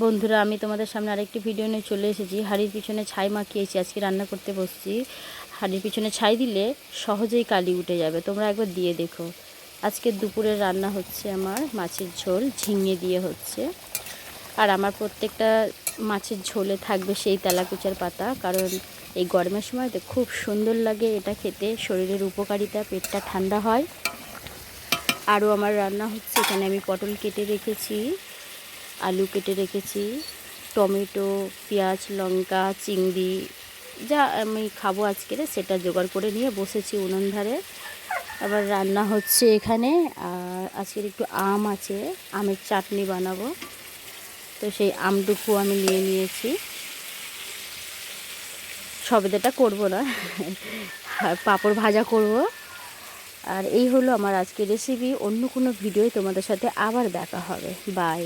বন্ধুরা, আমি তোমাদের সামনে আরেকটি ভিডিও নিয়ে চলে এসেছি। হাঁড়ির পিছনে ছাই মাখিয়েছি, আজকে রান্না করতে বসছি। হাঁড়ির পিছনে ছাই দিলে সহজেই কালি উঠে যাবে, তোমরা একবার দিয়ে দেখো। আজকে দুপুরের রান্না হচ্ছে আমার মাছের ঝোল, ঝিঙে দিয়ে হচ্ছে। আর আমার প্রত্যেকটা মাছের ঝোলে থাকবে সেই তেলাকুচার পাতা, কারণ এই গরমের সময় তো খুব সুন্দর লাগে এটা খেতে, শরীরের উপকারিতা, পেটটা ঠান্ডা হয়। আরও আমার রান্না হচ্ছে, এখানে আমি পটল কেটে রেখেছি, আলু কেটে রেখেছি, টমেটো, পেঁয়াজ, লঙ্কা, চিংড়ি যা আমি খাবো আজকের সেটা জোগাড় করে নিয়ে বসেছি উনুন ধারে। আবার রান্না হচ্ছে এখানে। আর আজকের একটু আম আছে, আমের চাটনি বানাবো, তো সেই আমটুকু আমি নিয়ে নিয়েছি। সবেদাটা করবো না, পাঁপড় ভাজা করব। আর এই হলো আমার আজকের রেসিপি। অন্য কোনো ভিডিওয় তোমাদের সাথে আবার দেখা হবে। বাই।